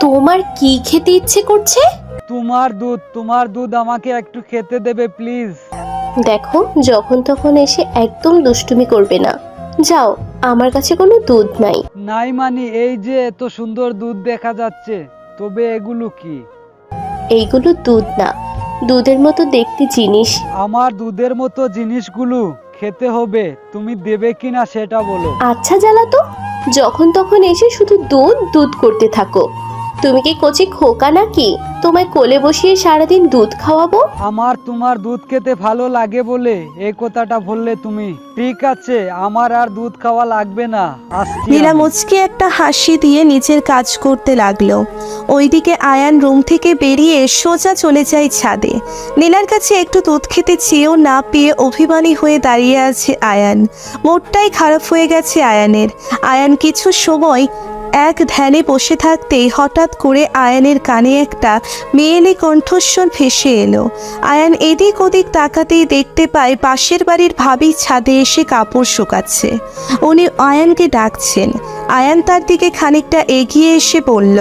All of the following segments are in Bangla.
তোমার কি খেতে ইচ্ছে করছে? তোমার দুধ আমাকে একটু খেতে দেবে প্লিজ। দেখো, যখন তখন এসে একদম দুষ্টুমি করবে না। যাও, আমার কাছে কোনো দুধ নাই। নাই মানে এই যে এত সুন্দর দুধ দেখা যাচ্ছে, তবে এগুলো কি? এইগুলো দুধ না, দুধের মতো দেখতে জিনিস। আমার দুধের মতো জিনিসগুলো খেতে হবে, তুমি দেবে কিনা সেটা বলো। আচ্ছা জ্বালা তো, যখন তখন এসে শুধু দুধ দুধ করতে থাকো। তুমি কি কচি খোকা নাকি তোমায় কোলে বসিয়ে সারাদিন দুধ খাওয়াবো? আমার তোমার দুধ খেতে ভালো লাগে বলে এই কথাটা বললে তুমি। ঠিক আছে, আমার আর দুধ খাওয়া লাগবে না, আসছি নীলা আমি। মুচকি একটা হাসি দিয়ে নিজের কাজ করতে লাগলো। ওইদিকে আয়ান রুম থেকে বেরিয়ে সোজা চলে যায় ছাদে। নীলার কাছে একটু দুধ খেতে চেয়েও না পেয়ে অভিমানী হয়ে দাঁড়িয়ে আছে আয়ান। মুডটাই খারাপ হয়ে গেছে আয়ানের। আয়ান কিছু সময় এক ধ্যানে বসে থাকতেই হঠাৎ করে আয়ানের কানে একটা মেয়েলি কণ্ঠস্বর ভেসে এলো। আয়ান এদিক ওদিক তাকাতেই দেখতে পায় পাশের বাড়ির ভাবি ছাদে এসে কাপড় শুকাচ্ছে। উনি আয়ানকে ডাকছেন। আয়ান তার দিকে খানিকটা এগিয়ে এসে বলল,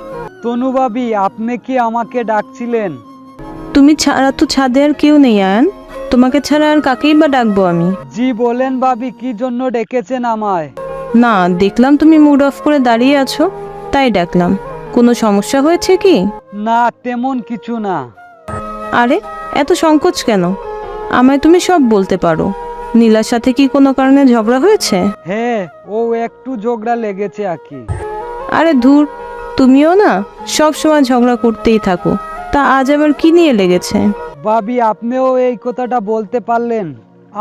তনু ভাবি, আপনি কি আমাকে ডাকছিলেন? তুমি ছাড়া তো ছাদে আর কেউ নেই আয়ান, তোমাকে ছাড়া আর কাকেই বা ডাকবো আমি? জি বলেন ভাবি, কি জন্য ডেকেছেন আমায়? না, দেখলাম তুমি মুড অফ করে দাঁড়িয়ে আছো, তাই ডাকলাম। কোনো সমস্যা হয়েছে কি? না, তেমন কিছু না। আরে এত সংকোচ কেন? আমায় তুমি সব বলতে পারো। নীলার সাথে কি কোনো কারণে ঝগড়া হয়েছে? হ্যাঁ, ও একটু ঝগড়া লেগেছে আর কি। আরে ধুর, তুমিও না সব সময় ঝগড়া করতেই থাকো। তা আজ আবার কি নিয়ে লেগেছে? ভাবি, আপনিও এই কথাটা বলতে পারলেন।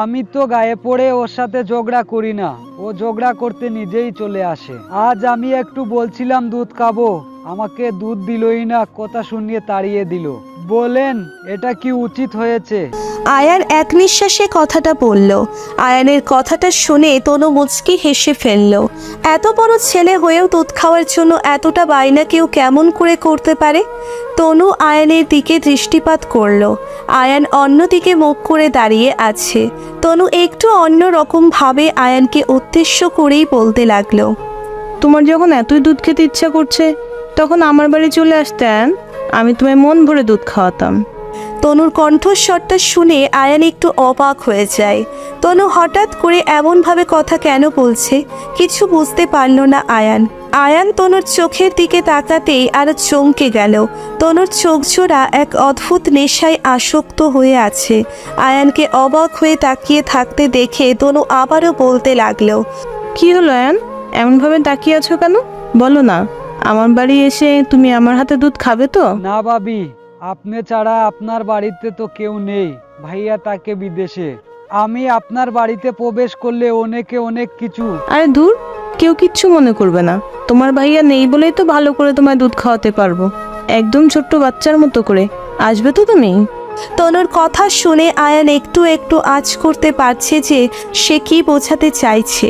আমি তো গায়ে পড়ে ওর সাথে ঝগড়া করি না, ও ঝগড়া করতে নিজেই চলে আসে। আজ আমি একটু বলছিলাম দুধ খাবো, আমাকে দুধ দিলই না, কথা শুনিয়ে তাড়িয়ে দিল। বলেন, এটা কি উচিত হয়েছে? আয়ান এক নিঃশ্বাসে কথাটা বলল। আয়ানের কথাটা শুনে তনু মুচকি হেসে ফেলল। এত বড় ছেলে হয়েও দুধ খাওয়ার জন্য এতটা বায়না কেউ কেমন করে করতে পারে? তনু আয়ানের দিকে দৃষ্টিপাত করল। আয়ান অন্যদিকে মুখ করে দাঁড়িয়ে আছে। তনু একটু অন্য রকম ভাবে আয়ানকে উদ্দেশ্য করেই বলতে লাগলো, তোমার যখন এতই দুধ খেতে ইচ্ছা করছে, তখন আমার বাড়ি চলে আসতে আয়ান, আমি তোমায় মন ভরে দুধ খাওয়াতাম। তনুর কণ্ঠস্বরটা শুনে আয়ান একটু অবাক হয়ে যায়। তনু হঠাৎ করে এমনভাবে কথা কেন বলছে কিছু বুঝতে পারল না আয়ান। আয়ান তনুর চোখের দিকে তাকাতেই আরো চমকে গেল। তনুর চোখ জোড়া এক অদ্ভুত নেশায় আসক্ত হয়ে আছে। আয়ানকে অবাক হয়ে তাকিয়ে থাকতে দেখে তনু আবারও বলতে লাগলো, কি হলো আয়ান, এমনভাবে তাকিয়ে আছো কেন? বলো না, আমার বাড়ি এসে তুমি আমার হাতে দুধ খাবে তো? না ভাবি, আপনি ছাড়া আপনার বাড়িতে তো কেউ নেই, ভাইয়া তাকে বিদেশে। আমি আপনার বাড়িতে প্রবেশ করলে অনেক কিছু। আরে ধুর, কেউ কিচ্ছু মনে করবে না। তোমার ভাইয়া নেই বলেই তো ভালো করে তোমায় দুধ খাওয়াতে পারবো, একদম ছোট্ট বাচ্চার মতো করে। আসবে তো তুমি? তনুর কথা শুনে আয়ান একটু একটু আঁচ করতে পারছে যে সে কি বোঝাতে চাইছে।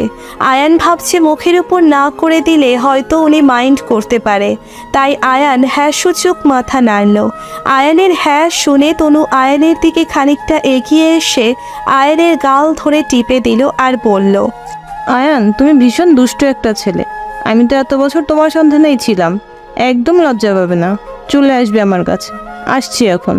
আয়ান ভাবছে মুখের উপর না করে দিলে হয়তো উনি মাইন্ড করতে পারে, তাই আয়ান হ্যাঁ সূচক মাথা নাড়ল। আয়ানের হ্যাঁ শুনে তনু আয়ানের দিকে খানিকটা এগিয়ে এসে আয়ানের গাল ধরে টিপে দিল আর বলল, আয়ান, তুমি ভীষণ দুষ্ট একটা ছেলে। আমি তো এত বছর তোমার সন্ধানেই ছিলাম। একদম লজ্জা পাবে না, চলে আসবে আমার কাছে। আসছি এখন।